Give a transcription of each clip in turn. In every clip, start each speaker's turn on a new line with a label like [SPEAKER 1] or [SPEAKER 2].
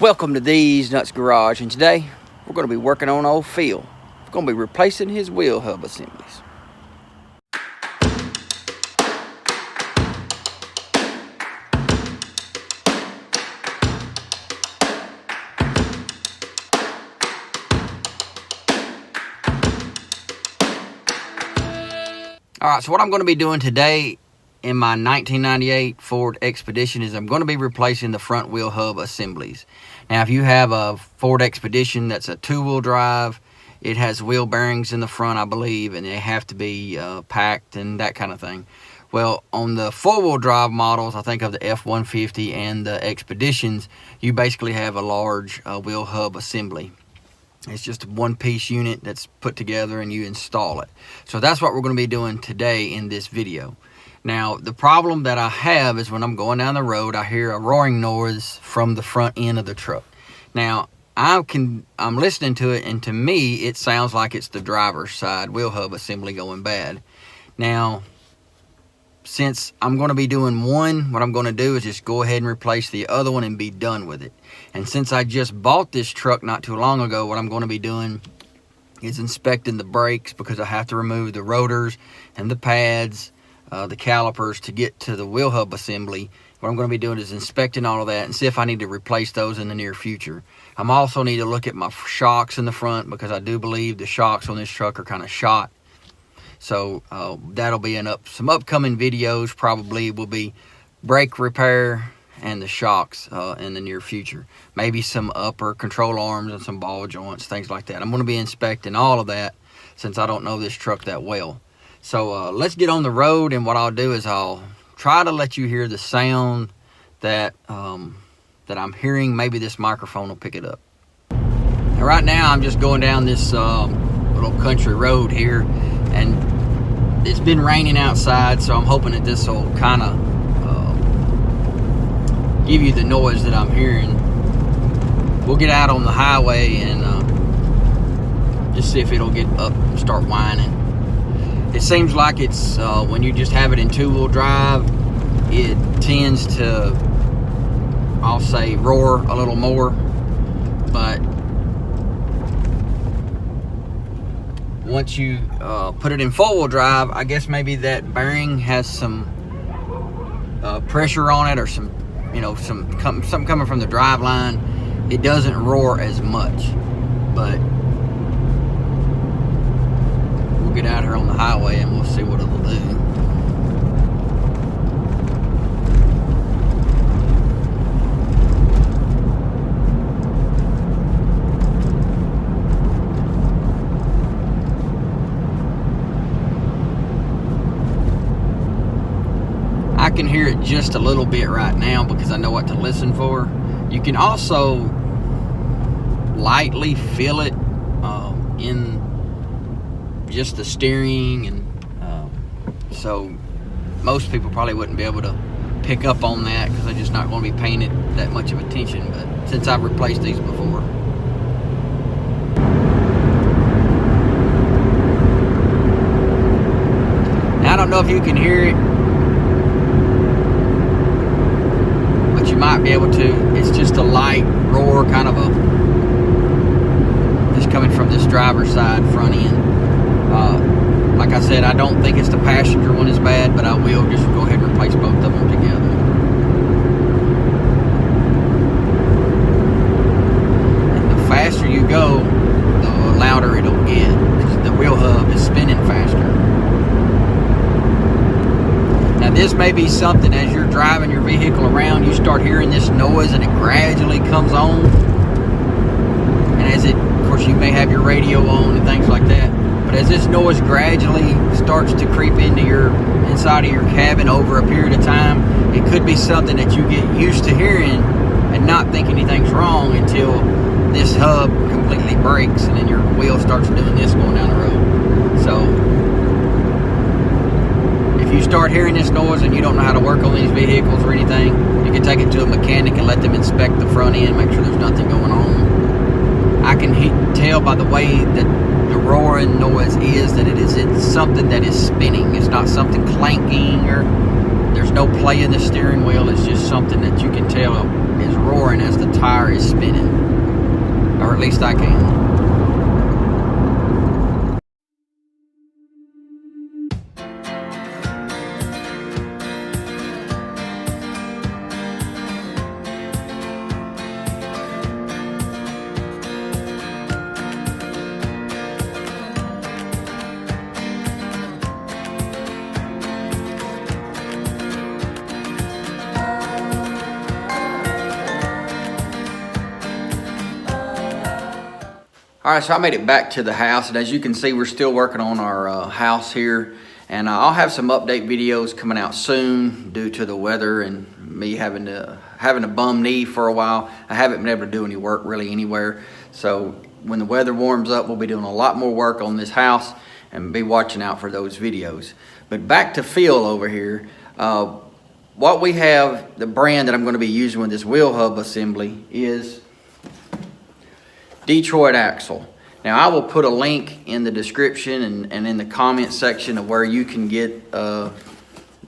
[SPEAKER 1] Welcome to Thez Nutz Garage, and today we're going to be working on old Phil. We're going to be replacing his wheel hub assemblies. Alright, so what I'm going to be doing today in my 1998 Ford Expedition is I'm going to be replacing the front wheel hub assemblies. Now, if you have a Ford Expedition that's a two-wheel drive, it has wheel bearings in the front, I believe, and they have to be packed and that kind of thing. Well, on the four-wheel drive models, I think of the F-150 and the Expeditions, you basically have a large wheel hub assembly. It's just a one-piece unit that's put together and you install it. So that's what we're going to be doing today in this video. Now, the problem that I have is when I'm going down the road, I hear a roaring noise from the front end of the truck. Now, I'm listening to it, and to me, it sounds like it's the driver's side wheel hub assembly going bad. Now, since I'm going to be doing one, what I'm going to do is just go ahead and replace the other one and be done with it. And since I just bought this truck not too long ago, what I'm going to be doing is inspecting the brakes, because I have to remove the rotors and the pads, the calipers to get to the wheel hub assembly. What I'm going to be doing is inspecting all of that and see if I need to replace those in the near future. I'm also need to look at my shocks in the front, because I do believe the shocks on this truck are kind of shot. So that'll be some upcoming videos. Probably will be brake repair and the shocks in the near future. Maybe some upper control arms and some ball joints, things like that. I'm going to be inspecting all of that since I don't know this truck that well. So let's get on the road, and what I'll do is I'll try to let you hear the sound that that I'm hearing. Maybe this microphone will pick it up. Now, right now I'm just going down this little country road here, and it's been raining outside, so I'm hoping that this will kind of give you the noise that I'm hearing. We'll get out on the highway and just see if it'll get up and start whining. It seems like it's when you just have it in two-wheel drive, it tends to, I'll say, roar a little more. But once you put it in four-wheel drive, I guess maybe that bearing has some pressure on it, or some, something coming from the drive line. It doesn't roar as much. But we'll get out here on the highway and we'll see what it'll do. I can hear it just a little bit right now because I know what to listen for. You can also lightly feel it in just the steering, and so most people probably wouldn't be able to pick up on that because they're just not going to be paying it that much of attention. But since I've replaced these before, now I don't know if you can hear it, but you might be able to. It's just a light roar, kind of just coming from this driver's side front end. Like I said, I don't think it's the passenger one is bad, but I will just go ahead and replace both of them together. And the faster you go, the louder it'll get, because the wheel hub is spinning faster. Now, this may be something, as you're driving your vehicle around, you start hearing this noise and it gradually comes on. And as it, of course, you may have your radio on and things like that. But as this noise gradually starts to creep into inside of your cabin over a period of time, it could be something that you get used to hearing and not think anything's wrong until this hub completely breaks, and then your wheel starts doing this going down the road. So if you start hearing this noise and you don't know how to work on these vehicles or anything, you can take it to a mechanic and let them inspect the front end, make sure there's nothing going on. I can tell by the way that the roaring noise is that it's something that is spinning. It's not something clanking, or there's no play in the steering wheel. It's just something that you can tell is roaring as the tire is spinning, or at least I can. All right, so I made it back to the house, and as you can see, we're still working on our house here, and I'll have some update videos coming out soon due to the weather and me having a bum knee for a while. I haven't been able to do any work really anywhere, so when the weather warms up, we'll be doing a lot more work on this house and be watching out for those videos. But back to Phil over here. What we have, the brand that I'm going to be using with this wheel hub assembly is Detroit axle. Now I will put a link in the description and in the comment section of where you can get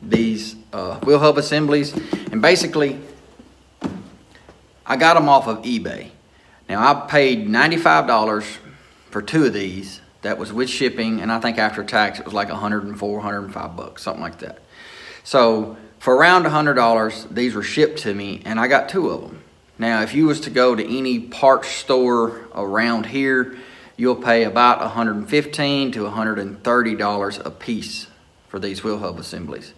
[SPEAKER 1] these wheel hub assemblies. And basically, I got them off of eBay. Now I paid $95 for 2 of these. That was with shipping, and I think after tax it was like 104, 105 bucks, something like that. So for around $100, these were shipped to me, and I got 2 of them. Now, if you was to go to any parts store around here, you'll pay about $115 to $130 a piece for these wheel hub assemblies.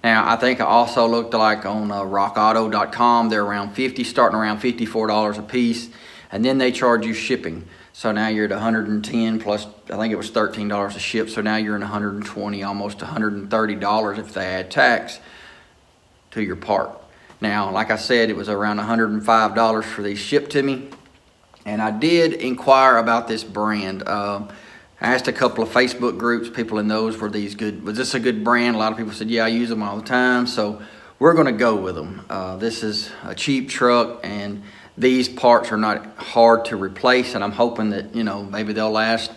[SPEAKER 1] Now, I think I also looked like on rockauto.com, they're around starting around $54 a piece, and then they charge you shipping. So now you're at $110 plus, I think it was $13 to ship, so now you're in $120, almost $130 if they add tax to your part. Now, like I said, it was around $105 for these shipped to me. And I did inquire about this brand. I asked a couple of Facebook groups, people in those, was this a good brand? A lot of people said, yeah, I use them all the time. So we're gonna go with them. This is a cheap truck, and these parts are not hard to replace. And I'm hoping that, you know, maybe they'll last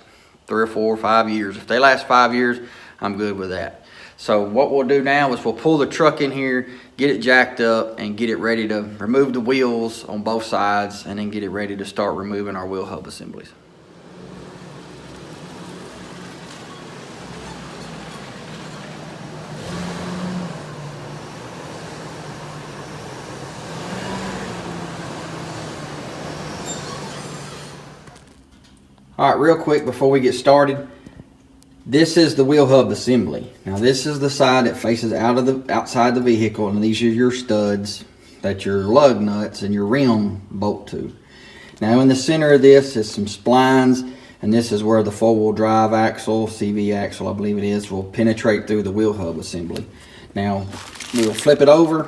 [SPEAKER 1] 3 or 4 or 5 years. If they last 5 years, I'm good with that. So what we'll do now is we'll pull the truck in here, get it jacked up, and get it ready to remove the wheels on both sides, and then get it ready to start removing our wheel hub assemblies. All right, real quick before we get started, this is the wheel hub assembly. Now this is the side that faces outside the vehicle, and these are your studs that your lug nuts and your rim bolt to. Now in the center of this is some splines, and this is where the 4-wheel drive axle, CV axle I believe it is, will penetrate through the wheel hub assembly. Now we'll flip it over,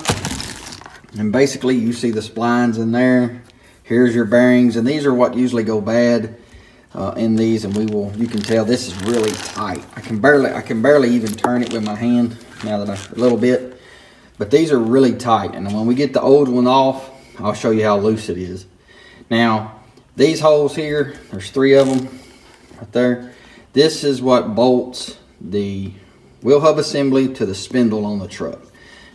[SPEAKER 1] and basically you see the splines in there. Here's your bearings, and these are what usually go bad in these, and you can tell this is really tight. I can barely even turn it with my hand now that a little bit, but these are really tight. And when we get the old one off, I'll show you how loose it is. Now these holes here, there's 3 of them right there. This is what bolts the wheel hub assembly to the spindle on the truck.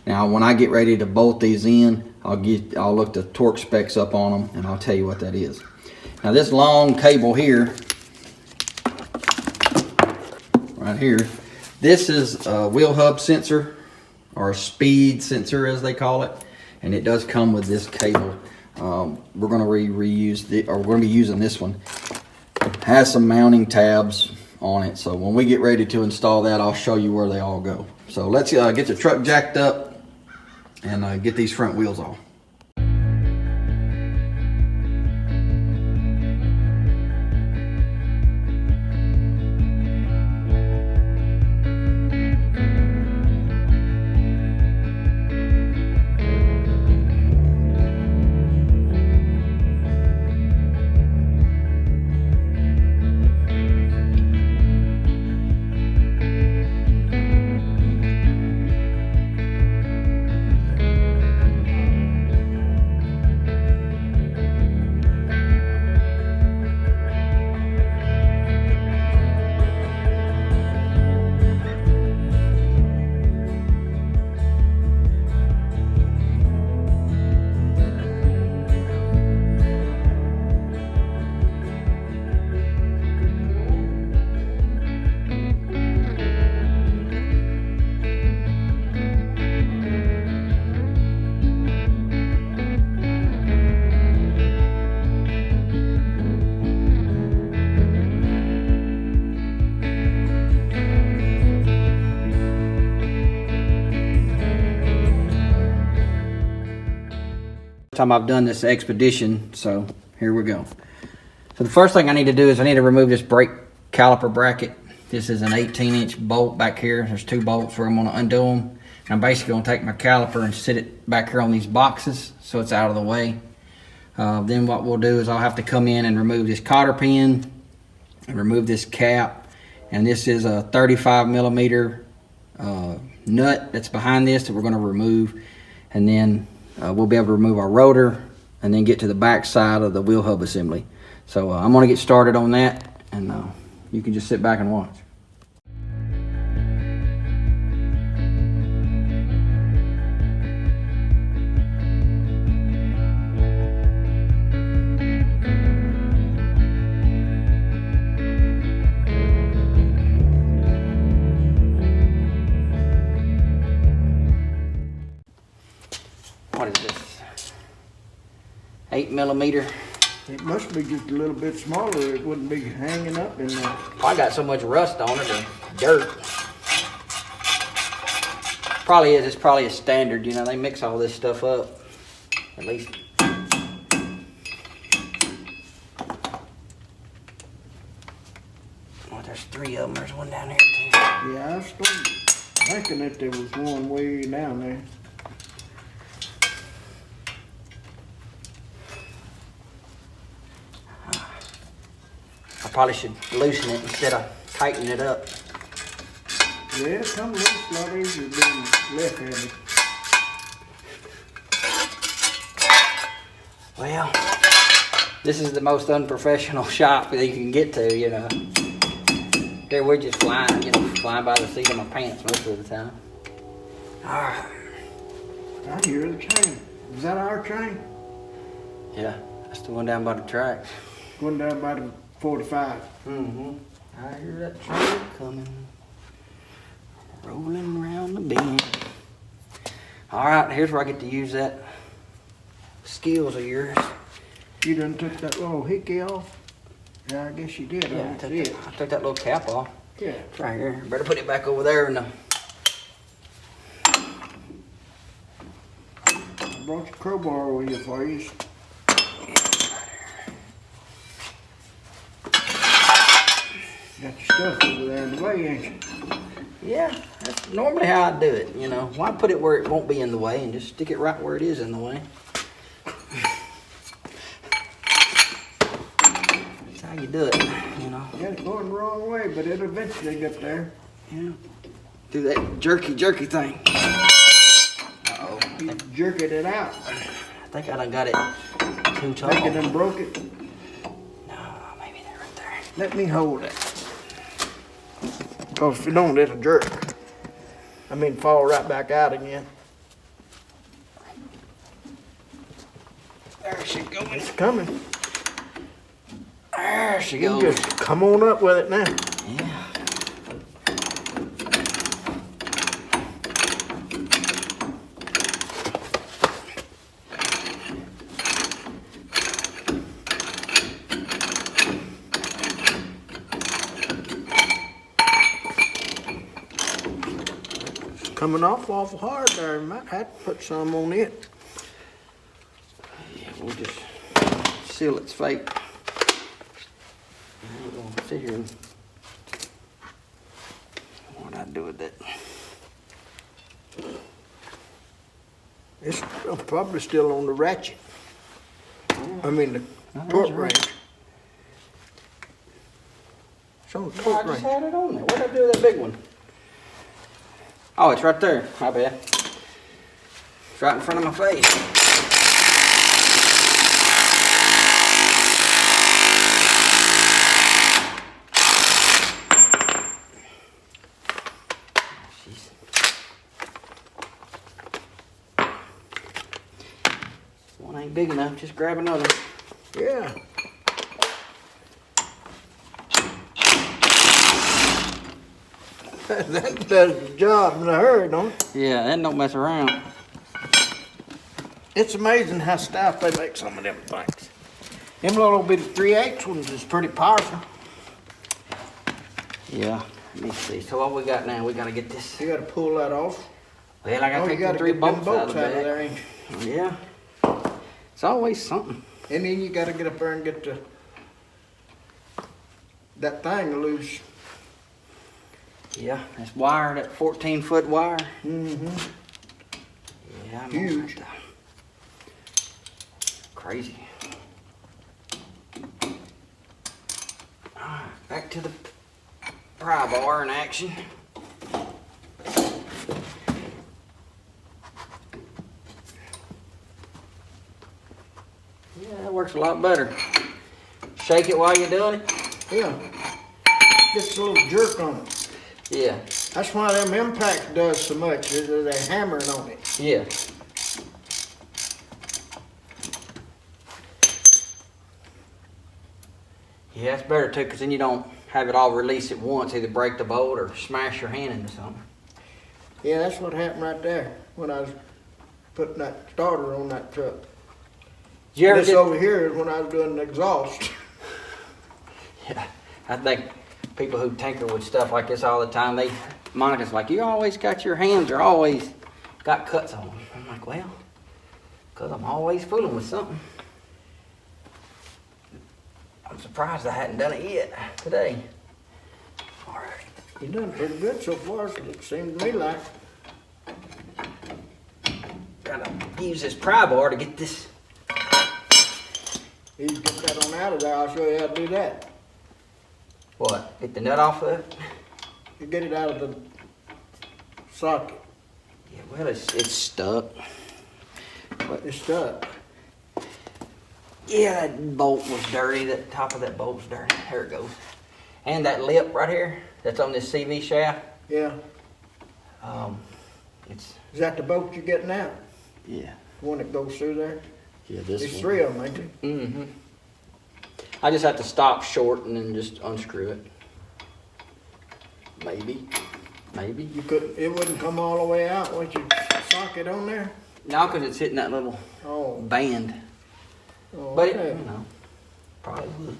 [SPEAKER 1] Now when I get ready to bolt these in, I'll look the torque specs up on them, and I'll tell you what that is. Now this long cable here, right here, this is a wheel hub sensor, or a speed sensor as they call it, and it does come with this cable. We're going to we're going to be using this one. It has some mounting tabs on it, so when we get ready to install that, I'll show you where they all go. So let's get the truck jacked up and get these front wheels off. time I've done this expedition, so here we go. So the first thing I need to do is I need to remove this brake caliper bracket. This is an 18-inch bolt back here. There's 2 bolts where I'm going to undo them. And I'm basically going to take my caliper and sit it back here on these boxes so it's out of the way. Then what we'll do is I'll have to come in and remove this cotter pin and remove this cap. And this is a 35 millimeter nut that's behind this that we're going to remove. And then we'll be able to remove our rotor and then get to the back side of the wheel hub assembly. So I'm going to get started on that, and you can just sit back and watch. What is this? 8 millimeter.
[SPEAKER 2] It must be just a little bit smaller. It wouldn't be hanging up in there.
[SPEAKER 1] I got so much rust on it and dirt. Probably is. It's probably a standard. You know, they mix all this stuff up. At least. Oh, there's 3 of them. There's one down here too.
[SPEAKER 2] Yeah, I started thinking that there was one way down there.
[SPEAKER 1] I probably should loosen it instead of tightening it up.
[SPEAKER 2] Yeah, it comes loose a lot easier than left-handed.
[SPEAKER 1] Well, this is the most unprofessional shop that you can get to, you know. Here we're just flying, you know, flying by the seat of my pants most of the time. All right.
[SPEAKER 2] I hear the train. Is that our train?
[SPEAKER 1] Yeah, that's the one down by the tracks.
[SPEAKER 2] Going down by the 45.
[SPEAKER 1] Mm-hmm. I hear that train coming, rolling around the bend. All right, here's where I get to use that skills of yours.
[SPEAKER 2] You done took that little hickey off? Yeah, I guess you did.
[SPEAKER 1] Yeah, I took that little cap off.
[SPEAKER 2] Yeah.
[SPEAKER 1] It's right here. Better put it back over there in the...
[SPEAKER 2] I brought your crowbar with you for you. Got your stuff over there in the way, ain't you?
[SPEAKER 1] Yeah, that's normally how I do it, you know. Why put it where it won't be in the way and just stick it right where it is in the way? That's how you do it, you know.
[SPEAKER 2] You got it going the wrong way, but it'll eventually get there.
[SPEAKER 1] Yeah. Do that jerky thing. Uh-oh.
[SPEAKER 2] You jerking it out.
[SPEAKER 1] I think I done got it too tall.
[SPEAKER 2] Think it done broke it?
[SPEAKER 1] No, maybe they're right there.
[SPEAKER 2] Let me hold it. Because if you don't, it'll jerk. I mean, fall right back out again.
[SPEAKER 1] There she goes.
[SPEAKER 2] It's coming.
[SPEAKER 1] There she
[SPEAKER 2] You
[SPEAKER 1] goes.
[SPEAKER 2] can just come on up with it now.
[SPEAKER 1] Yeah.
[SPEAKER 2] Coming off awful hard there. You might have to put some on it.
[SPEAKER 1] Yeah, we'll just seal its fate. We're gonna sit here and what I do with it.
[SPEAKER 2] It's probably still on the ratchet. I mean the torque wrench. It's on the
[SPEAKER 1] I
[SPEAKER 2] torque
[SPEAKER 1] just
[SPEAKER 2] wrench.
[SPEAKER 1] had it on there. What did I do with that big one? Oh, it's right there. My bad. It's right in front of my face. Jeez. One ain't big enough. Just grab another.
[SPEAKER 2] Yeah. That does the job in a hurry, don't it?
[SPEAKER 1] Yeah, that don't mess around.
[SPEAKER 2] It's amazing how stout they make some of them things. Them little bitty 3/8 ones is pretty powerful.
[SPEAKER 1] Yeah. Let me see. So what we got now? We gotta get this.
[SPEAKER 2] You gotta pull that off.
[SPEAKER 1] Well, I gotta
[SPEAKER 2] You
[SPEAKER 1] take the
[SPEAKER 2] gotta
[SPEAKER 1] 3
[SPEAKER 2] get them
[SPEAKER 1] bolts out of
[SPEAKER 2] bolts out of
[SPEAKER 1] there.
[SPEAKER 2] there, ain't you?
[SPEAKER 1] Yeah. It's always something.
[SPEAKER 2] And then you gotta get up there and get that thing loose.
[SPEAKER 1] Yeah, that's wire, that 14-foot wire.
[SPEAKER 2] Mm-hmm.
[SPEAKER 1] Yeah, I'm
[SPEAKER 2] Huge.
[SPEAKER 1] Crazy. Alright, back to the pry bar in action. Yeah, that works a lot better. Shake it while you're doing it.
[SPEAKER 2] Yeah. Just a little jerk on it.
[SPEAKER 1] Yeah.
[SPEAKER 2] That's why them impacts does so much, is they're hammering on it.
[SPEAKER 1] Yeah. Yeah, it's better too, because then you don't have it all release at once, either break the bolt or smash your hand into something.
[SPEAKER 2] Yeah, that's what happened right there when I was putting that starter on that truck.
[SPEAKER 1] Did you ever
[SPEAKER 2] This
[SPEAKER 1] get...
[SPEAKER 2] over here is when I was doing the exhaust.
[SPEAKER 1] Yeah, I think people who tinker with stuff like this all the time, Monica's like, you always got your hands are always got cuts on them. I'm like, well, because I'm always fooling with something. I'm surprised I hadn't done it yet today. All right.
[SPEAKER 2] You done pretty good so far, it seems to me like.
[SPEAKER 1] Gotta use this pry bar to get this.
[SPEAKER 2] You get that on out of there, I'll show you how to do that.
[SPEAKER 1] What? Get the nut off of it?
[SPEAKER 2] You get it out of the socket.
[SPEAKER 1] Yeah, well, it's stuck.
[SPEAKER 2] But it's stuck.
[SPEAKER 1] Yeah, that bolt was dirty. That top of that bolt was dirty. There it goes. And that lip right here, that's on this CV shaft.
[SPEAKER 2] Yeah.
[SPEAKER 1] It's.
[SPEAKER 2] Is that the bolt you're getting out?
[SPEAKER 1] Yeah.
[SPEAKER 2] The one that goes through there?
[SPEAKER 1] Yeah, this
[SPEAKER 2] There's
[SPEAKER 1] one.
[SPEAKER 2] 3 of them, ain't there?
[SPEAKER 1] Mm-hmm. I just have to stop short and then just unscrew it. Maybe. Maybe.
[SPEAKER 2] You couldn't, it wouldn't come all the way out once you socket on there?
[SPEAKER 1] No, because it's hitting that little
[SPEAKER 2] Oh.
[SPEAKER 1] band.
[SPEAKER 2] Oh,
[SPEAKER 1] But,
[SPEAKER 2] okay.
[SPEAKER 1] you know, probably would.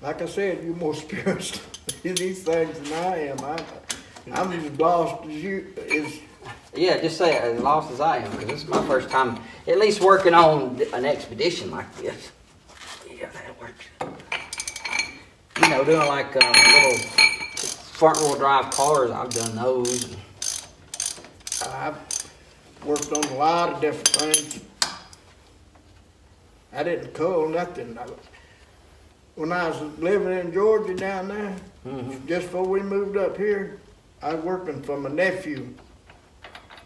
[SPEAKER 2] Like I said, you're more experienced in these things than I am. I'm as lost as you is.
[SPEAKER 1] Yeah, just say it, as lost as I am, because this is my first time at least working on an expedition like this. Yeah, that works. You know, doing like little front-wheel drive cars, I've done those.
[SPEAKER 2] I've worked on a lot of different things. I didn't cull nothing. When I was living in Georgia down there, just before we moved up here, I was working for my nephew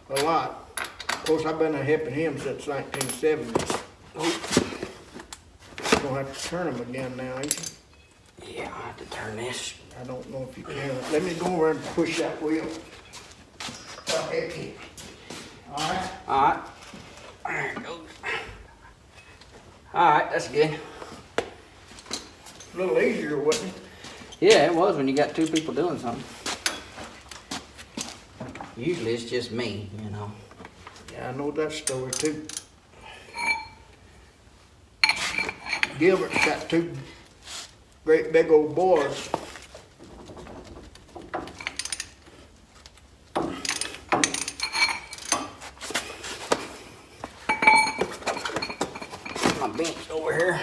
[SPEAKER 2] a lot. Of course, I've been helping him since 1970s. You're gonna have to turn them again now, ain't you?
[SPEAKER 1] Yeah, I'll have to turn this.
[SPEAKER 2] I don't know if you can. Let me go over and push that wheel. Okay. All right.
[SPEAKER 1] All right. There it goes. All right, that's good.
[SPEAKER 2] A little easier, wasn't it?
[SPEAKER 1] Yeah, it was when you got 2 people doing something. Usually it's just me, you know.
[SPEAKER 2] Yeah, I know that story too. Gilbert's got 2 great big old boys.
[SPEAKER 1] My bench over here.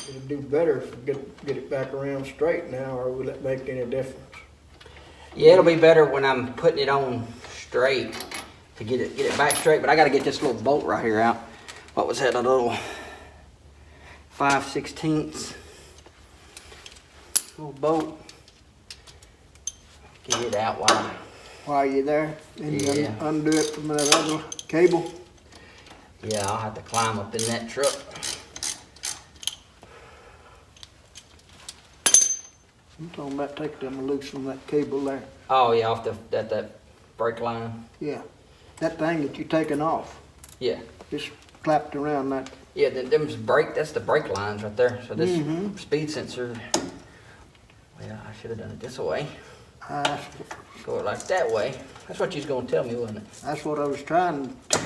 [SPEAKER 2] It'll do better if we get it back around straight now, or will it make any difference?
[SPEAKER 1] Yeah, it'll be better when I'm putting it on straight to get it back straight, but I gotta get this little bolt right here out. What was that, a little 5/16 little bolt? Get it out
[SPEAKER 2] While you're there, and you
[SPEAKER 1] Yeah.
[SPEAKER 2] undo it from that other cable.
[SPEAKER 1] Yeah, I'll have to climb up in that truck.
[SPEAKER 2] I'm talking about taking them loose from that cable there.
[SPEAKER 1] Oh yeah, off that brake line.
[SPEAKER 2] Yeah, that thing that you're taking off,
[SPEAKER 1] Yeah.
[SPEAKER 2] just clapped around that.
[SPEAKER 1] Yeah, that's the brake lines right there. So this speed sensor, well, I should have done it this way. Go it like that way. That's what you was gonna tell me, wasn't it?
[SPEAKER 2] That's what I was trying to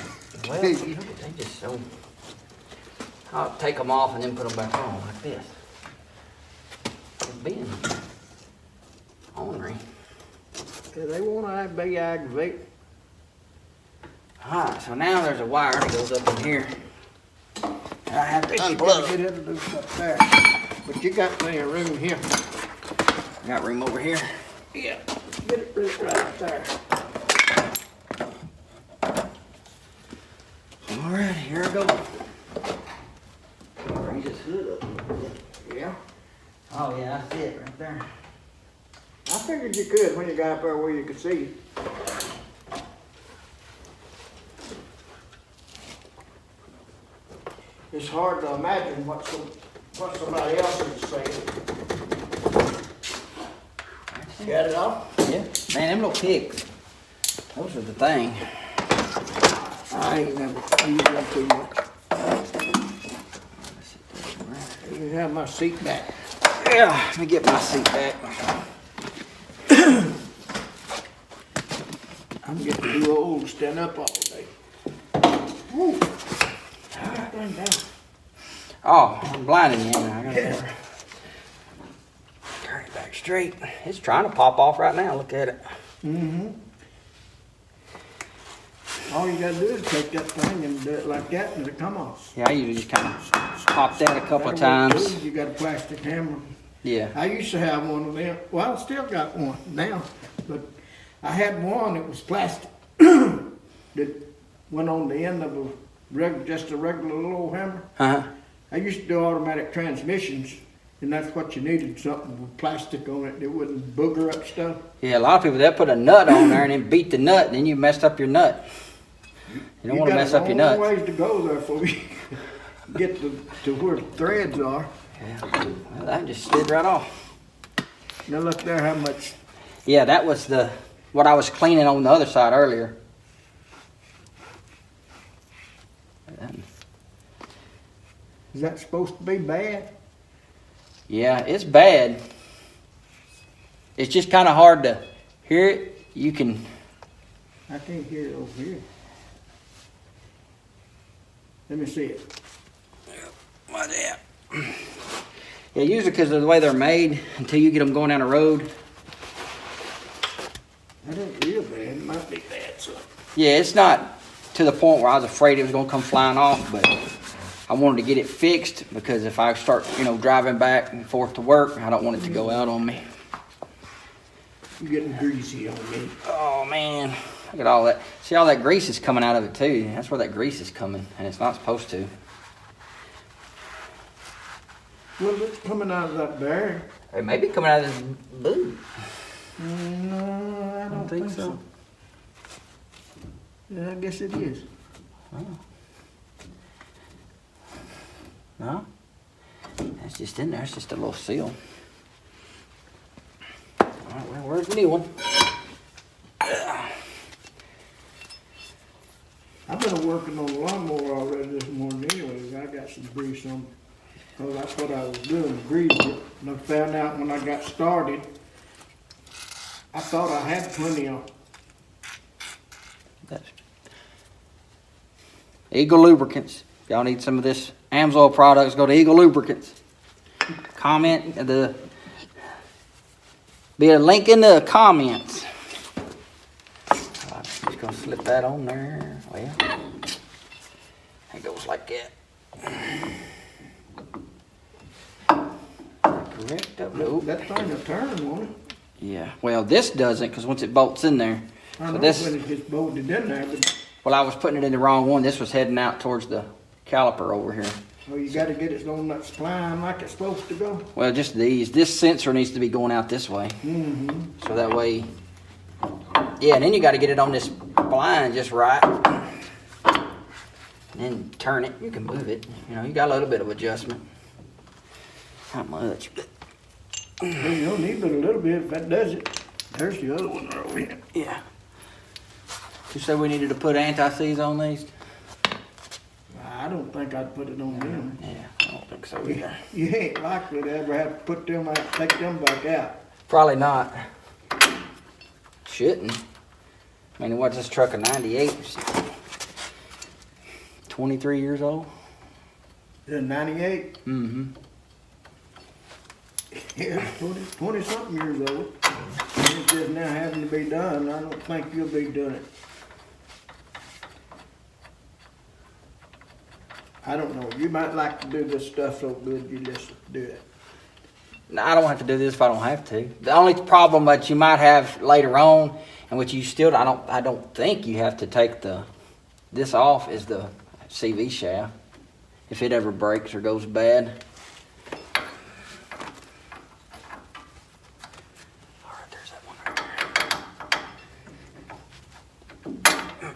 [SPEAKER 1] Well,
[SPEAKER 2] tell you.
[SPEAKER 1] they just so, I'll take them off and then put them back on like this. It's being ornery.
[SPEAKER 2] Yeah, they want to be aggravated.
[SPEAKER 1] Alright, so now there's a wire that goes up in here. And I have to
[SPEAKER 2] You gotta
[SPEAKER 1] unplug.
[SPEAKER 2] get it loose up there. But you got plenty of room here.
[SPEAKER 1] Got room over here.
[SPEAKER 2] Yeah, get it right there.
[SPEAKER 1] Alright, here I go. Raise this hood up a little bit.
[SPEAKER 2] Yeah.
[SPEAKER 1] Oh yeah, that's it right there.
[SPEAKER 2] I figured you could when you got up there where you could see. It's hard to imagine what somebody else is saying. Got it off?
[SPEAKER 1] Yeah. Man, them little pigs. Those are the thing.
[SPEAKER 2] I ain't never used them too much. You have my seat back.
[SPEAKER 1] Yeah, let me get my seat back.
[SPEAKER 2] I'm getting too old to stand up all day. Woo. I got that down.
[SPEAKER 1] Oh, I'm blinding you. I gotta turn it back straight. It's trying to pop off right now. Look at it.
[SPEAKER 2] Mm-hmm. All you gotta do is take that thing and do it like that and it'll come off.
[SPEAKER 1] Yeah, I usually just kind of pop that a couple of
[SPEAKER 2] That'll work
[SPEAKER 1] times.
[SPEAKER 2] too. You got a plastic hammer.
[SPEAKER 1] Yeah.
[SPEAKER 2] I used to have one of them. Well, I still got one now, but I had one that was plastic that went on the end of just a regular little hammer.
[SPEAKER 1] Uh-huh.
[SPEAKER 2] I used to do automatic transmissions, and that's what you needed, something with plastic on it that wouldn't booger up stuff.
[SPEAKER 1] Yeah, a lot of people, they'll put a nut on there and then beat the nut, and then you messed up your nut. You don't want to mess up your
[SPEAKER 2] got a
[SPEAKER 1] nut.
[SPEAKER 2] long ways to go there before you get to where the threads are.
[SPEAKER 1] Yeah. Well, that just slid right off.
[SPEAKER 2] Now look there how much.
[SPEAKER 1] Yeah, that was what I was cleaning on the other side earlier.
[SPEAKER 2] Is that supposed to be bad?
[SPEAKER 1] Yeah, it's bad. It's just kind of hard to hear it. You can.
[SPEAKER 2] I can't hear it over here. Let me see it.
[SPEAKER 1] What's that? Yeah, usually because of the way they're made, until you get them going down the road.
[SPEAKER 2] That ain't real bad. It might be bad, so.
[SPEAKER 1] Yeah, it's not to the point where I was afraid it was going to come flying off, but I wanted to get it fixed because if I start, driving back and forth to work, I don't want it to go out on me.
[SPEAKER 2] You're getting greasy on me.
[SPEAKER 1] Oh, man. Look at all that. See, all that grease is coming out of it, too. That's where that grease is coming, and it's not supposed to.
[SPEAKER 2] Well, it's coming out of that bearing.
[SPEAKER 1] It may be coming out of this boot.
[SPEAKER 2] No, I don't think so. Yeah, I guess it is.
[SPEAKER 1] Oh. No? That's just in there. It's just a little seal. All right, well, where's the new one?
[SPEAKER 2] I've been working on the lawnmower already this morning anyways. I got some grease on. Well, that's what I was doing, grease it. And I found out when I got started, I thought I had plenty of.
[SPEAKER 1] That's Eagle Lubricants. If y'all need some of this Amsoil products, go to Eagle Lubricants. Comment be a link in the comments. I'm just gonna slip that on there. Well, it goes like that. Correct up. Nope.
[SPEAKER 2] That thing will turn, won't it?
[SPEAKER 1] Yeah. Well, this doesn't, because once it bolts in there.
[SPEAKER 2] I
[SPEAKER 1] So
[SPEAKER 2] know
[SPEAKER 1] this.
[SPEAKER 2] when it gets bolted in there, but
[SPEAKER 1] Well, I was putting it in the wrong one. This was heading out towards the caliper over here.
[SPEAKER 2] well, you gotta get it on that spline like it's supposed to go.
[SPEAKER 1] Well, just these. This sensor needs to be going out this way.
[SPEAKER 2] Mm-hmm.
[SPEAKER 1] So that way, yeah, and then you got to get it on this spline just right. And then turn it. You can move it. You got a little bit of adjustment. Not much, but
[SPEAKER 2] Well, you don't need but a little bit if that does it. There's the other one over here.
[SPEAKER 1] yeah. You said we needed to put anti-seize on these?
[SPEAKER 2] I don't think I'd put it on them.
[SPEAKER 1] Yeah, I don't think so either.
[SPEAKER 2] You ain't likely to ever have to put them out, take them back out.
[SPEAKER 1] Probably not. Shouldn't. I mean, what's this truck, a 98? 23 years old?
[SPEAKER 2] The 98?
[SPEAKER 1] Mm-hmm.
[SPEAKER 2] Yeah, it's 20-something years old. It's just now having to be done. I don't think you'll be doing it. I don't know. You might like to do this stuff so good you just do it.
[SPEAKER 1] No, I don't have to do this if I don't have to. The only problem that you might have later on, and which you still, I don't think you have to take this off, is the CV shaft. If it ever breaks or goes bad. All right, there's that one right there.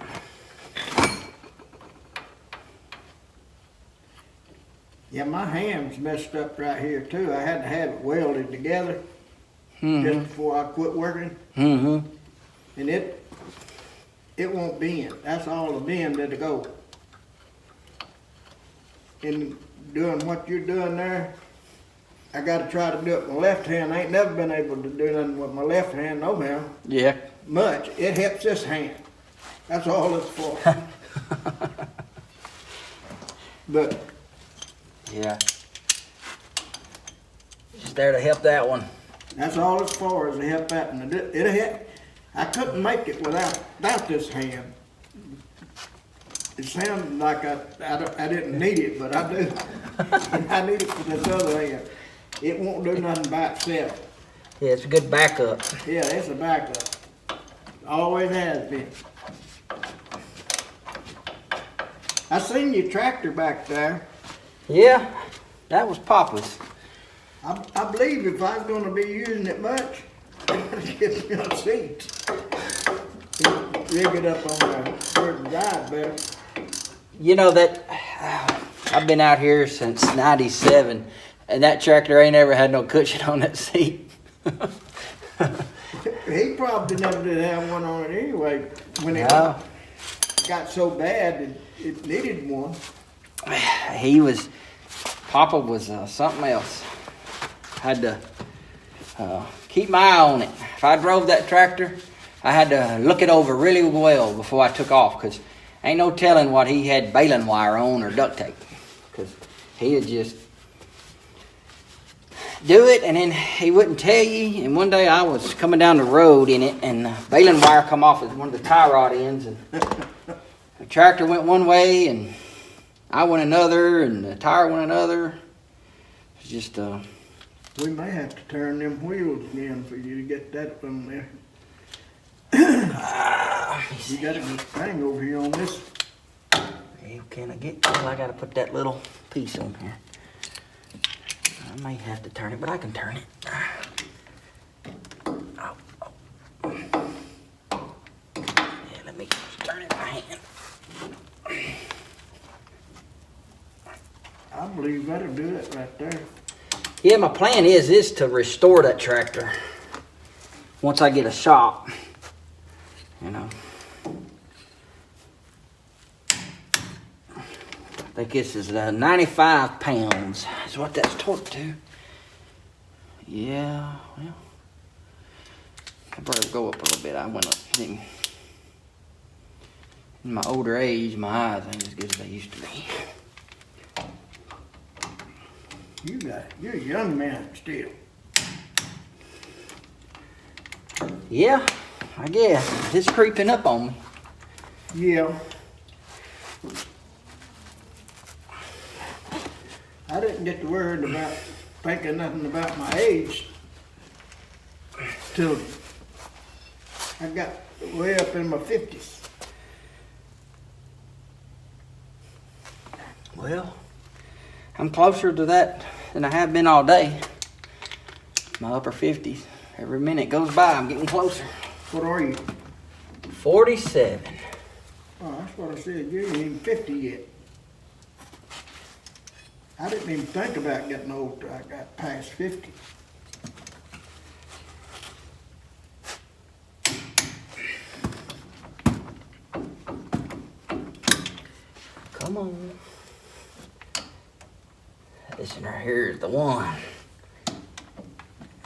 [SPEAKER 2] Yeah, my hand's messed up right here too. I had to have it welded together just before I quit working.
[SPEAKER 1] Mm-hmm.
[SPEAKER 2] And it won't bend. That's all the bend that'll go. And doing what you're doing there, I gotta try to do it with my left hand. I ain't never been able to do nothing with my left hand no how.
[SPEAKER 1] Yeah.
[SPEAKER 2] Much. It helps this hand. That's all it's for. But
[SPEAKER 1] Yeah. Just there to help that one.
[SPEAKER 2] that's all it's for, is to help that. And it'll help. I couldn't make it without this hand. It sounded like I didn't need it, but I do. I need it for this other hand. It won't do nothing by itself.
[SPEAKER 1] Yeah, it's a good backup.
[SPEAKER 2] Yeah, it's a backup. Always has been. I seen your tractor back there.
[SPEAKER 1] Yeah, that was Papa's.
[SPEAKER 2] I believe if I was gonna be using it much, I'd get me a seat. Rig it up on the first drive better.
[SPEAKER 1] You know that I've been out here since '97, and that tractor ain't ever had no cushion on that seat.
[SPEAKER 2] He probably never did have one on it anyway. When it
[SPEAKER 1] No.
[SPEAKER 2] got so bad, it needed one.
[SPEAKER 1] Papa was something else. Had to keep my eye on it. If I drove that tractor, I had to look it over really well before I took off, because ain't no telling what he had baling wire on or duct tape. Because he would just do it, and then he wouldn't tell you. And one day I was coming down the road in it, and baling wire come off at one of the tie rod ends, and the tractor went one way, and I went another, and the tire went another. It's just
[SPEAKER 2] We may have to turn them wheels again for you to get that from there. You got a good thing over here on this.
[SPEAKER 1] Can I get? Well, I gotta put that little piece on here. I may have to turn it, but I can turn it. Oh. Yeah, let me turn it in my hand.
[SPEAKER 2] I believe that'll do it right there.
[SPEAKER 1] Yeah, my plan is to restore that tractor once I get a shop. You know. I think this is 95 pounds is what that's torqued to. Yeah, well, I better go up a little bit. I went up. In my older age, my eyes ain't as good as they used to be.
[SPEAKER 2] You got it. You're a young man still.
[SPEAKER 1] Yeah, I guess. It's creeping up on me.
[SPEAKER 2] Yeah. I didn't get to worried about thinking nothing about my age till I got way up in my 50s.
[SPEAKER 1] Well, I'm closer to that than I have been all day. My upper 50s. Every minute goes by, I'm getting closer.
[SPEAKER 2] What are you?
[SPEAKER 1] 47.
[SPEAKER 2] Oh, that's what I said. You ain't even 50 yet. I didn't even think about getting old till I got past 50.
[SPEAKER 1] Come on. This one right here is the one.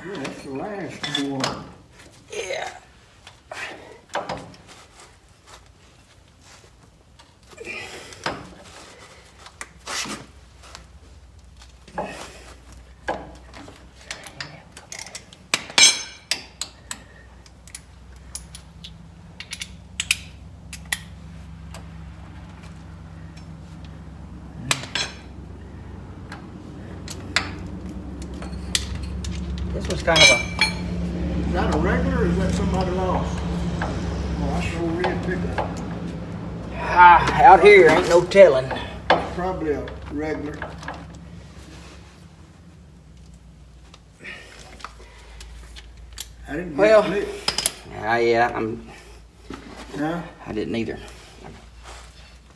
[SPEAKER 2] Yeah, that's the last one.
[SPEAKER 1] Yeah. one's kind of a...
[SPEAKER 2] Is that a regular or is that somebody lost? Oh, I sure red pickup.
[SPEAKER 1] Out here, ain't no telling.
[SPEAKER 2] Probably a regular. I didn't get
[SPEAKER 1] Well,
[SPEAKER 2] it.
[SPEAKER 1] yeah,
[SPEAKER 2] Huh?
[SPEAKER 1] I didn't either.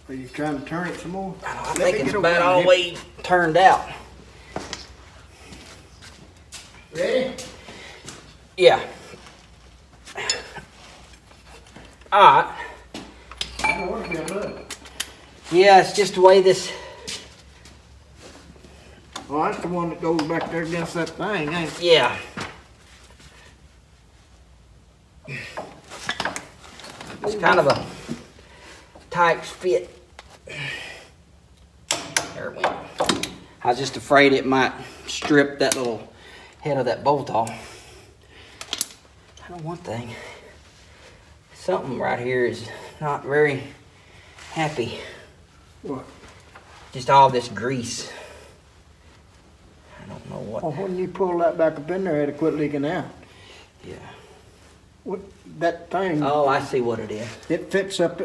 [SPEAKER 2] Are you trying to turn it some more?
[SPEAKER 1] I think it's about all the way turned out.
[SPEAKER 2] Ready?
[SPEAKER 1] Yeah. Alright.
[SPEAKER 2] I don't want to be enough.
[SPEAKER 1] Yeah, it's just the way this...
[SPEAKER 2] Oh, that's the one that goes back there against that thing, ain't it?
[SPEAKER 1] Yeah. It's kind of a tight fit. There it went. I was just afraid it might strip that little head of that bolt off. I know one thing. Something right here is not very happy.
[SPEAKER 2] What?
[SPEAKER 1] Just all this grease. I don't know what.
[SPEAKER 2] Oh, when you pull that back up in there, it'll quit leaking out.
[SPEAKER 1] Yeah.
[SPEAKER 2] What, that thing,
[SPEAKER 1] Oh, I see what it is.
[SPEAKER 2] it fits up,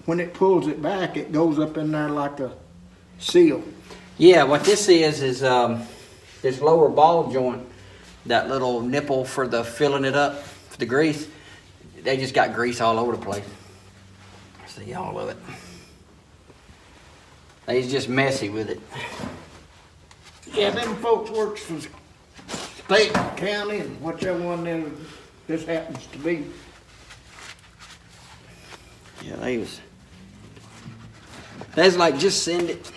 [SPEAKER 2] when it pulls it back, it goes up in there like a seal.
[SPEAKER 1] Yeah, what this is this lower ball joint, that little nipple for the filling it up, for the grease, they just got grease all over the place. See all of it. They's just messy with it.
[SPEAKER 2] Yeah, them folks works for state, county, and whichever one this happens to be.
[SPEAKER 1] Yeah, they's like, just send it.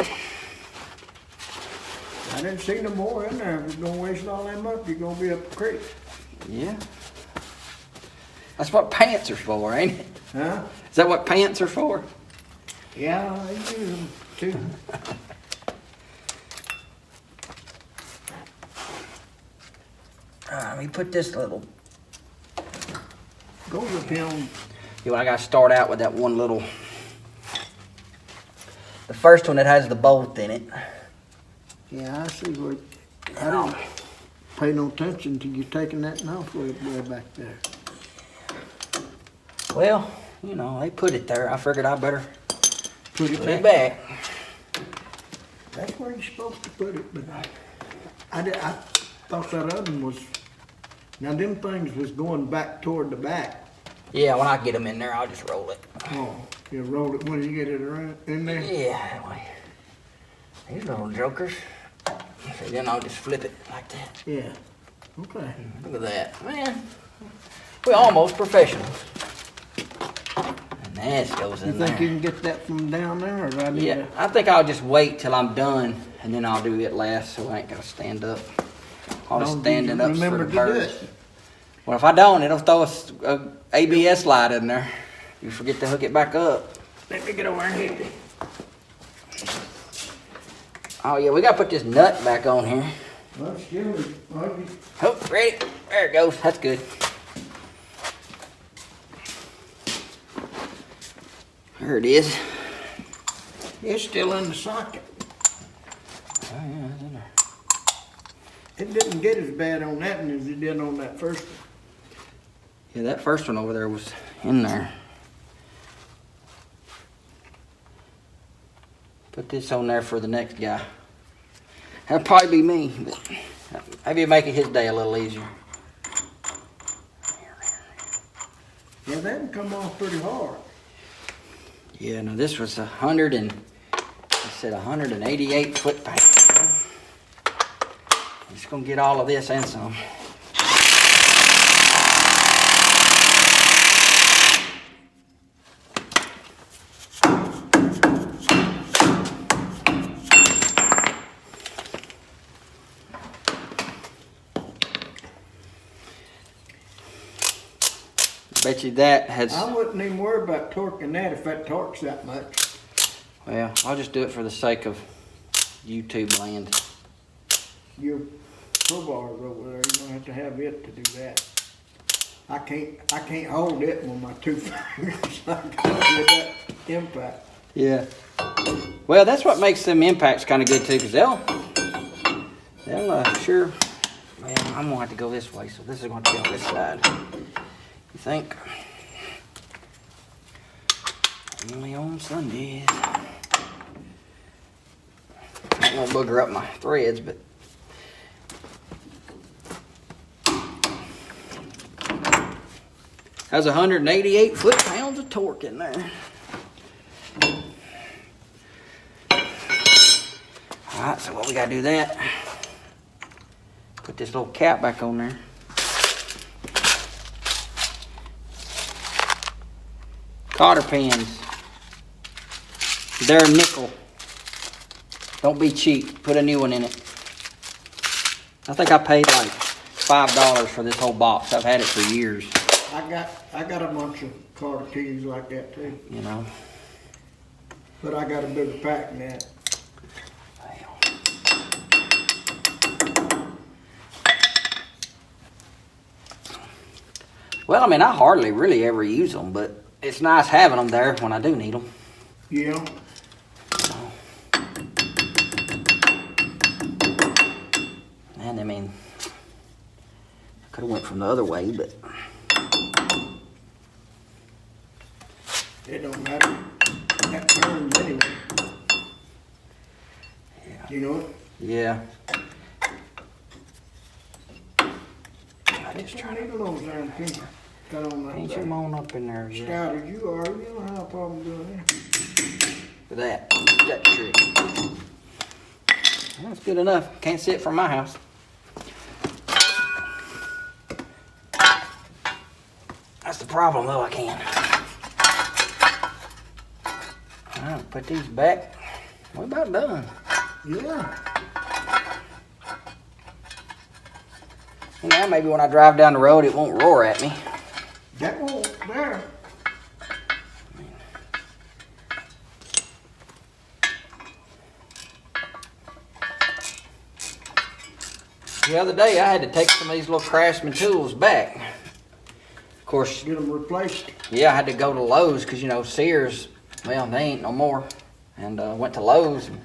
[SPEAKER 2] I didn't see no more in there. If you're gonna waste all them up, you're gonna be up the creek.
[SPEAKER 1] Yeah. That's what pants are for, ain't it?
[SPEAKER 2] Huh?
[SPEAKER 1] Is that what pants are for?
[SPEAKER 2] Yeah, I use them too.
[SPEAKER 1] Let me put this little...
[SPEAKER 2] Goes up here on,
[SPEAKER 1] Yeah, I gotta start out with that one little... The first one that has the bolt in it.
[SPEAKER 2] yeah, I see what, I don't pay no attention to you taking that off way back there.
[SPEAKER 1] Well, you know, they put it there. I figured I better
[SPEAKER 2] Put
[SPEAKER 1] put it back.
[SPEAKER 2] That's where you're supposed to put it, but I thought that other one was, now them things was going back toward the back.
[SPEAKER 1] Yeah, when I get them in there, I'll just roll it.
[SPEAKER 2] Oh, you roll it when you get it around in there?
[SPEAKER 1] Yeah, that way. These little jokers. So then I'll just flip it like that.
[SPEAKER 2] Yeah, okay.
[SPEAKER 1] Look at that. Man, we're almost professionals. And that goes
[SPEAKER 2] You
[SPEAKER 1] in
[SPEAKER 2] think
[SPEAKER 1] there.
[SPEAKER 2] you can get that from down there, or do I need
[SPEAKER 1] Yeah,
[SPEAKER 2] to?
[SPEAKER 1] I think I'll just wait till I'm done, and then I'll do it last, so I ain't gotta stand up. I'll just stand it up for
[SPEAKER 2] Remember
[SPEAKER 1] the
[SPEAKER 2] to do
[SPEAKER 1] birds.
[SPEAKER 2] it.
[SPEAKER 1] Well, if I don't, it'll throw a ABS light in there. You forget to hook it back up.
[SPEAKER 2] Let me get over and hit it.
[SPEAKER 1] Oh yeah, we gotta put this nut back on here.
[SPEAKER 2] Well, still,
[SPEAKER 1] Oh, ready? There it goes. That's good. There it is.
[SPEAKER 2] it's still in the socket.
[SPEAKER 1] Oh yeah, it's in there.
[SPEAKER 2] It didn't get as bad on that one as it did on that first one.
[SPEAKER 1] Yeah, that first one over there was in there. Put this on there for the next guy. That'll probably be me, but maybe it'll make his day a little easier.
[SPEAKER 2] Yeah, that can come off pretty hard.
[SPEAKER 1] Yeah, no, this was 188 foot pipe. Just gonna get all of this and some. Bet you that has...
[SPEAKER 2] I wouldn't even worry about torquing that if that torques that much.
[SPEAKER 1] Well, I'll just do it for the sake of YouTube land.
[SPEAKER 2] Your crowbar's over there, you're gonna have to have it to do that. I can't hold it with my two fingers. I can't get that impact.
[SPEAKER 1] Yeah. Well, that's what makes them impacts kind of good too, because they'll sure Well, I'm gonna have to go this way, so this is gonna be on this side. You think? Only on Sundays. I won't booger up my threads, but has 188 foot-pounds of torque in there. Alright, so what we gotta do that. Put this little cap back on there. Cotter pins. They're nickel. Don't be cheap. Put a new one in it. I think I paid like $5 for this whole box. I've had it for years.
[SPEAKER 2] I got a bunch of Carter keys like that too.
[SPEAKER 1] You know.
[SPEAKER 2] But I got a bigger pack than that.
[SPEAKER 1] Well, I mean, I hardly really ever use them, but it's nice having them there when I do need them.
[SPEAKER 2] Yeah.
[SPEAKER 1] And I mean, could have went from the other way, but
[SPEAKER 2] it don't matter. That turns anyway.
[SPEAKER 1] yeah.
[SPEAKER 2] You know it?
[SPEAKER 1] Yeah. I just try to
[SPEAKER 2] Got on that
[SPEAKER 1] paint
[SPEAKER 2] back.
[SPEAKER 1] them on up in there. Yeah.
[SPEAKER 2] Stout as you are, you don't have a problem doing that.
[SPEAKER 1] For that trick. Well, that's good enough. Can't see it from my house. That's the problem, though. I can. All right, put these back. We're about done.
[SPEAKER 2] Yeah.
[SPEAKER 1] Now maybe when I drive down the road, it won't roar at me.
[SPEAKER 2] That won't there.
[SPEAKER 1] The other day, I had to take some of these little Craftsman tools back. Of course,
[SPEAKER 2] Get them replaced.
[SPEAKER 1] yeah, I had to go to Lowe's because, you know, Sears, well, they ain't no more. And went to Lowe's. And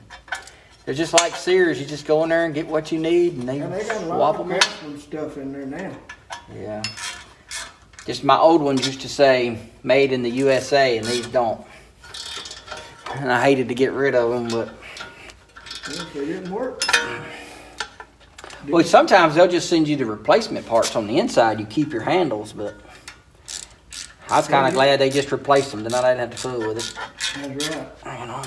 [SPEAKER 1] they're just like Sears. You just go in there and get what you need, and they
[SPEAKER 2] And they got a lot
[SPEAKER 1] swap
[SPEAKER 2] of
[SPEAKER 1] them out.
[SPEAKER 2] Craftsman stuff in there now.
[SPEAKER 1] Yeah. Just my old ones used to say made in the USA, and these don't. And I hated to get rid of them, but
[SPEAKER 2] If they didn't work.
[SPEAKER 1] well, sometimes they'll just send you the replacement parts on the inside. You keep your handles, but I was kind of glad they just replaced them. Then I didn't have to fool with it.
[SPEAKER 2] That's right.
[SPEAKER 1] You know.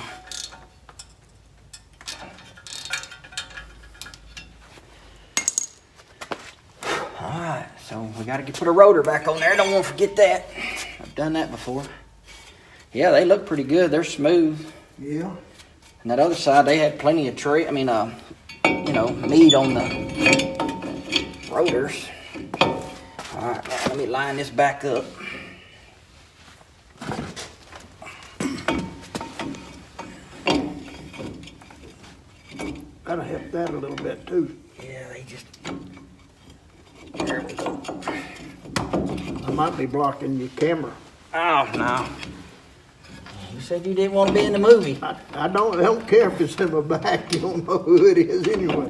[SPEAKER 1] All right, so we got to put a rotor back on there. Don't want to forget that. I've done that before. Yeah, they look pretty good. They're smooth.
[SPEAKER 2] Yeah.
[SPEAKER 1] And that other side, they had plenty of you know, meat on the rotors. All right, now let me line this back up.
[SPEAKER 2] Gotta help that a little bit too.
[SPEAKER 1] Yeah, they just, there we go.
[SPEAKER 2] I might be blocking your camera.
[SPEAKER 1] Oh, no. You said you didn't want to be in the movie.
[SPEAKER 2] I don't care if it's in my back. You don't know who it is anyway.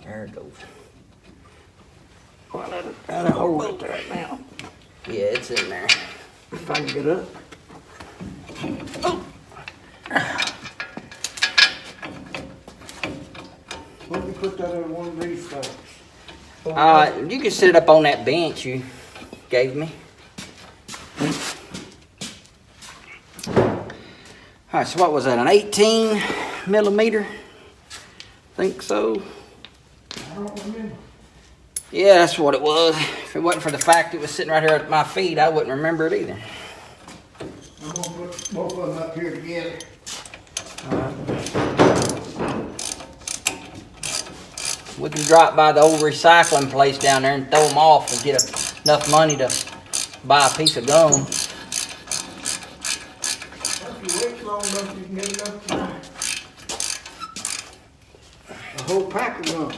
[SPEAKER 1] There it goes.
[SPEAKER 2] Well, that'll hold it there now.
[SPEAKER 1] Yeah, it's in there.
[SPEAKER 2] If I can get up. Where do you put that in one of these things?
[SPEAKER 1] You can sit it up on that bench you gave me. All right, so what was that, an 18 millimeter? Think so.
[SPEAKER 2] I don't remember.
[SPEAKER 1] Yeah, that's what it was. If it wasn't for the fact it was sitting right here at my feet, I wouldn't remember it either.
[SPEAKER 2] I'm gonna put both of them up here together.
[SPEAKER 1] We can drop by the old recycling place down there and throw them off and get enough money to buy a piece of gum.
[SPEAKER 2] If you wait long enough, you can get enough time. whole pack of them.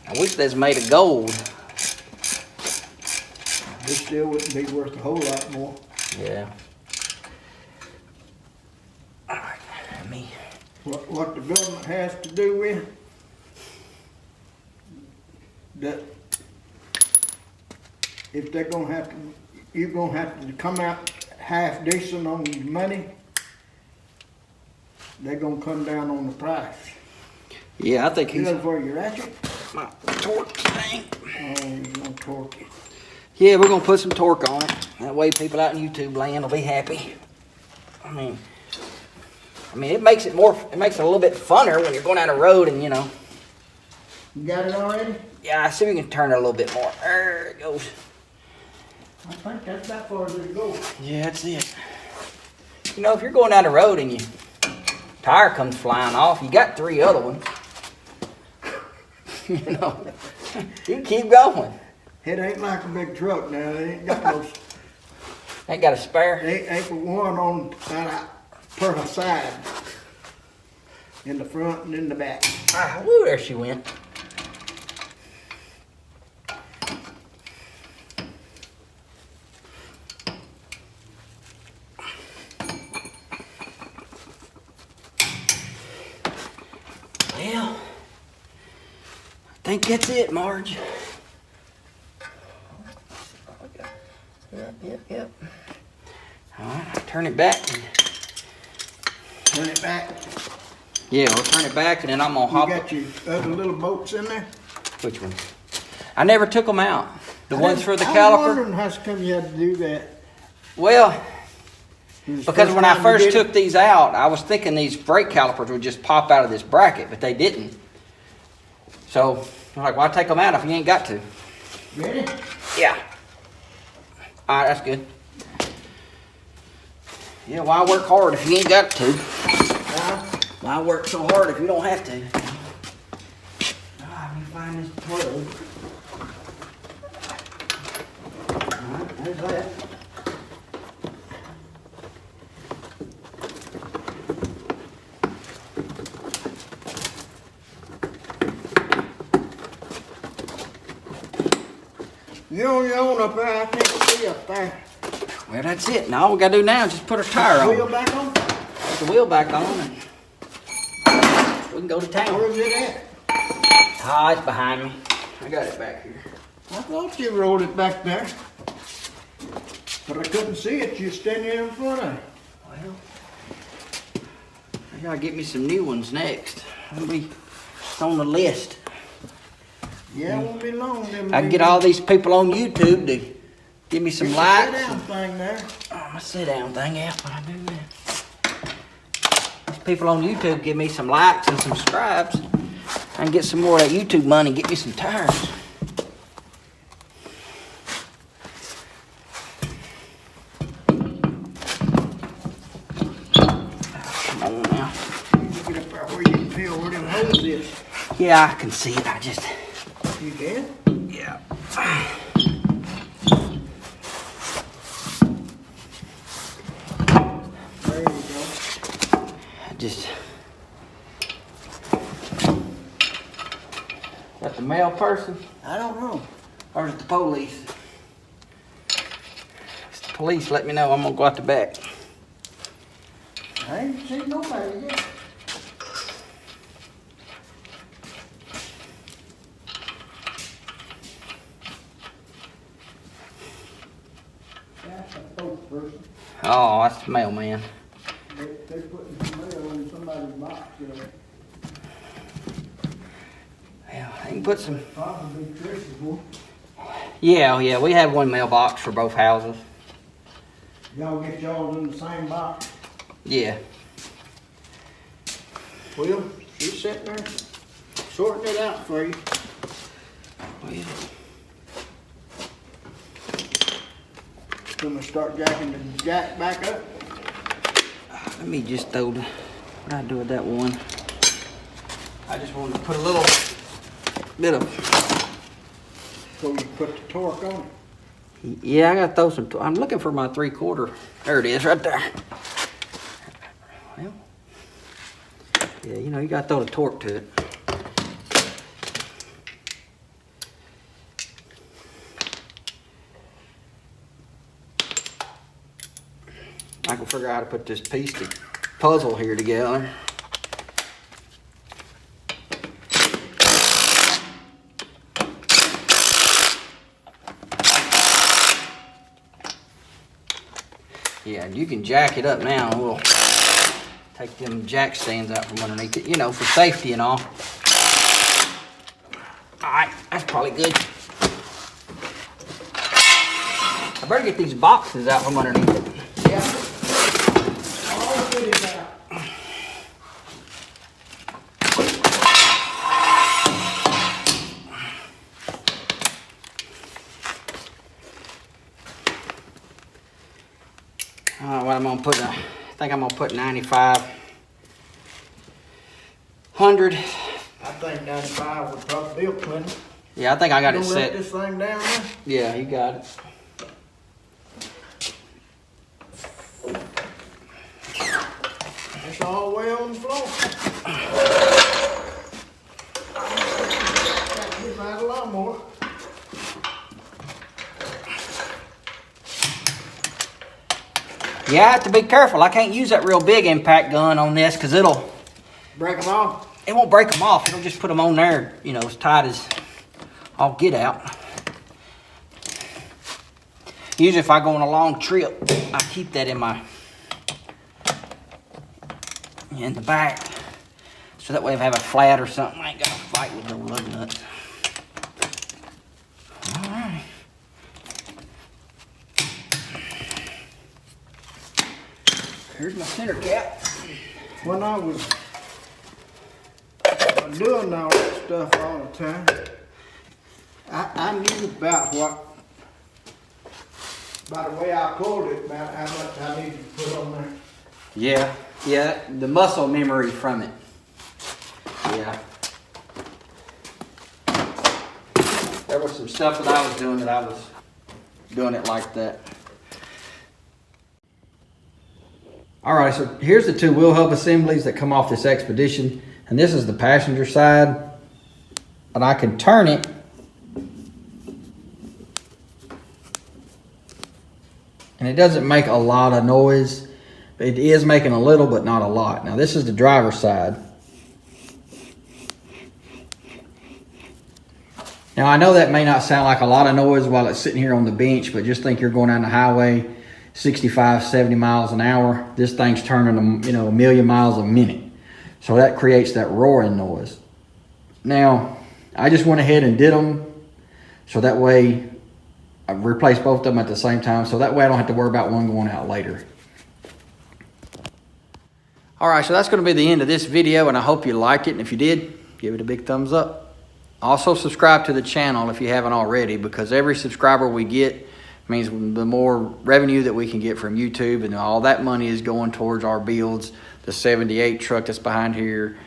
[SPEAKER 1] I wish they's made of gold.
[SPEAKER 2] This still wouldn't be worth a whole lot more.
[SPEAKER 1] Yeah. All right, let me.
[SPEAKER 2] What the government has to do with that, if they're gonna have to, you're gonna have to come out half decent on your money, they're gonna come down on the price.
[SPEAKER 1] Yeah, I think
[SPEAKER 2] You
[SPEAKER 1] he's
[SPEAKER 2] know where you're at it?
[SPEAKER 1] my torque thing.
[SPEAKER 2] Oh, you're gonna torque it.
[SPEAKER 1] Yeah, we're gonna put some torque on it. That way people out in YouTube land will be happy. I mean, it makes it more, it makes it a little bit funner when you're going down the road and, you know.
[SPEAKER 2] You got it already?
[SPEAKER 1] Yeah, I see if we can turn it a little bit more. There it goes.
[SPEAKER 2] I think that's about far as it goes.
[SPEAKER 1] Yeah, that's it. You know, if you're going down the road and your tire comes flying off, you got 3 other ones. You know, you can keep going.
[SPEAKER 2] It ain't like a big truck now. They ain't got no.
[SPEAKER 1] Ain't got a spare.
[SPEAKER 2] They ain't but one on per side. In the front and in the back.
[SPEAKER 1] Ah, woo, there she went. Well, I think that's it, Marge. Yep. All right, turn it back.
[SPEAKER 2] Turn it back.
[SPEAKER 1] Yeah, we'll turn it back, and then I'm gonna
[SPEAKER 2] You
[SPEAKER 1] hop.
[SPEAKER 2] got your other little bolts in there?
[SPEAKER 1] Which ones? I never took them out. The ones for the
[SPEAKER 2] I was
[SPEAKER 1] caliper.
[SPEAKER 2] wondering how come you had to do that.
[SPEAKER 1] Well,
[SPEAKER 2] It was
[SPEAKER 1] because
[SPEAKER 2] the
[SPEAKER 1] when I
[SPEAKER 2] time you
[SPEAKER 1] first
[SPEAKER 2] did
[SPEAKER 1] took
[SPEAKER 2] it.
[SPEAKER 1] these out, I was thinking these brake calipers would just pop out of this bracket, but they didn't. So I'm like, why take them out if you ain't got to?
[SPEAKER 2] Ready?
[SPEAKER 1] Yeah. All right, that's good. Yeah, why work hard if you ain't got to? Why work so hard if you don't have to? Let me find this plug. All right, there's that.
[SPEAKER 2] You on your own up there, I can't see up there.
[SPEAKER 1] Well, that's it. Now all we gotta do now is just put our tire
[SPEAKER 2] Wheel
[SPEAKER 1] on.
[SPEAKER 2] back on?
[SPEAKER 1] Put the wheel back on and we can go to town.
[SPEAKER 2] Where's it at?
[SPEAKER 1] Ah, it's behind me. I got it back here.
[SPEAKER 2] I thought you rolled it back there. But I couldn't see it, you standing in front of it.
[SPEAKER 1] Well, I gotta get me some new ones next. It'll be on the list.
[SPEAKER 2] Yeah, it won't be long.
[SPEAKER 1] I can get all these people on YouTube to give me some
[SPEAKER 2] Sit
[SPEAKER 1] likes.
[SPEAKER 2] down thing there.
[SPEAKER 1] Oh, my sit down thing, yeah, but I do that. These people on YouTube give me some likes and some subscribes. I can get some more of that YouTube money, get me some tires. Come on now.
[SPEAKER 2] You get up there where you can feel where them holes is.
[SPEAKER 1] Yeah, I can see it. I just,
[SPEAKER 2] You can?
[SPEAKER 1] yeah.
[SPEAKER 2] There you go.
[SPEAKER 1] I just. Got the mail person?
[SPEAKER 2] I don't know.
[SPEAKER 1] Or is it the police? If the police, let me know. I'm gonna go out the back.
[SPEAKER 2] I ain't seen nobody yet. That's a post person.
[SPEAKER 1] Oh, that's the mailman.
[SPEAKER 2] They putting some mail in somebody's box there.
[SPEAKER 1] Yeah, I can put some.
[SPEAKER 2] Probably Chris's one.
[SPEAKER 1] Yeah, we have one mailbox for both houses.
[SPEAKER 2] Y'all get y'all in the same box.
[SPEAKER 1] Yeah.
[SPEAKER 2] Well, she's sitting there sorting it out for you.
[SPEAKER 1] Well,
[SPEAKER 2] Gonna start jacking the jack back up.
[SPEAKER 1] let me just throw the. What I do with that one? I just wanted to put a little bit of.
[SPEAKER 2] So you put the torque on it.
[SPEAKER 1] Yeah, I gotta throw some. I'm looking for my 3/4. There it is, right there. Well, Yeah, you know, you got to throw the torque to it. I can figure out how to put this puzzle here together. Yeah, you can jack it up now. We'll take them jack stands out from underneath it, you know, for safety and all. All right, that's probably good. I better get these boxes out from underneath it.
[SPEAKER 2] Yeah. All good is out.
[SPEAKER 1] What I'm gonna put, I think I'm gonna put 9,500.
[SPEAKER 2] I think 95 would probably be plenty.
[SPEAKER 1] Yeah, I think I got it
[SPEAKER 2] Let
[SPEAKER 1] set.
[SPEAKER 2] this thing down there.
[SPEAKER 1] Yeah, you got it.
[SPEAKER 2] It's all the way on the floor. We've had a lot more.
[SPEAKER 1] Yeah, I have to be careful. I can't use that real big impact gun on this because it
[SPEAKER 2] Break them off.
[SPEAKER 1] won't break them off. It'll just put them on there, you know, as tight as I'll get out. Usually if I go on a long trip, I keep that in the back. So that way if I have a flat or something, I ain't got to fight with no lug nuts. All right. Here's my center cap.
[SPEAKER 2] When I was doing all that stuff all the time, I knew about by the way I pulled it, about how much I needed to put on there.
[SPEAKER 1] Yeah, the muscle memory from it. Yeah. There was some stuff that I was doing it like that. All right, so here's the two wheel hub assemblies that come off this Expedition, and this is the passenger side, and I can turn it and it doesn't make a lot of noise. It is making a little, but not a lot. Now this is the driver's side. Now I know that may not sound like a lot of noise while it's sitting here on the bench, but just think you're going down the highway 65, 70 miles an hour. This thing's turning, you know, 1 million miles a minute. So that creates that roaring noise. Now, I just went ahead and did them so that way I replaced both of them at the same time. So that way I don't have to worry about one going out later. All right, so that's going to be the end of this video, and I hope you liked it. And if you did, give it a big thumbs up. Also subscribe to the channel if you haven't already, because every subscriber we get means the more revenue that we can get from YouTube, and all that money is going towards our builds. The 78 truck that's behind here,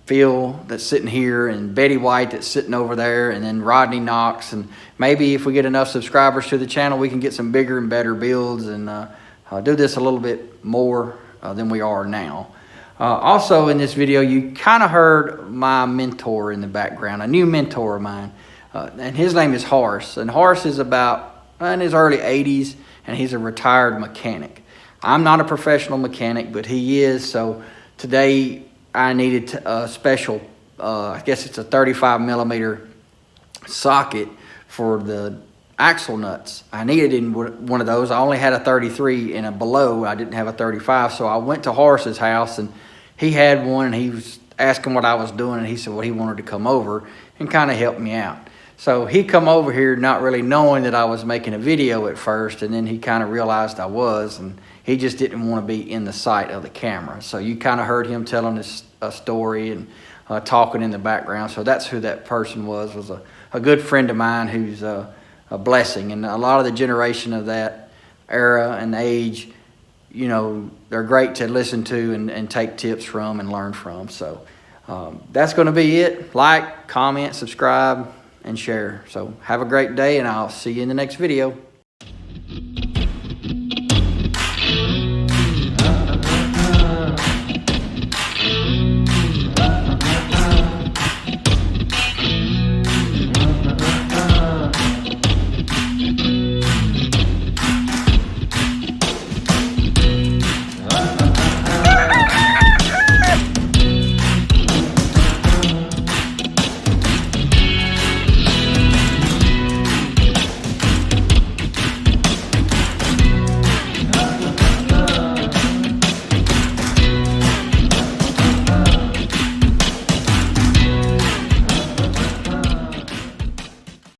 [SPEAKER 1] Phil that's sitting here, and Betty White that's sitting over there, and then Rodney Knox. And maybe if we get enough subscribers to the channel, we can get some bigger and better builds and do this a little bit more than we are now. Also in this video, you kind of heard my mentor in the background, a new mentor of mine, and his name is Horace. And Horace is about in his early 80s, and he's a retired mechanic. I'm not a professional mechanic, but he is. So today I needed a special, I guess it's a 35 millimeter socket for the axle nuts. I needed in one of those. I only had a 33 and a below. I didn't have a 35. So I went to Horace's house, and he had one, and he was asking what I was doing, and he said, well, he wanted to come over and kind of help me out. So he come over here not really knowing that I was making a video at first, and then he kind of realized I was, and he just didn't want to be in the sight of the camera. So you kind of heard him telling us a story and talking in the background. So that's who that person was a good friend of mine who's a blessing. And a lot of the generation of that era and age, you know, they're great to listen to and take tips from and learn from. So that's going to be it. Like, comment, subscribe, and share. So have a great day, and I'll see you in the next video.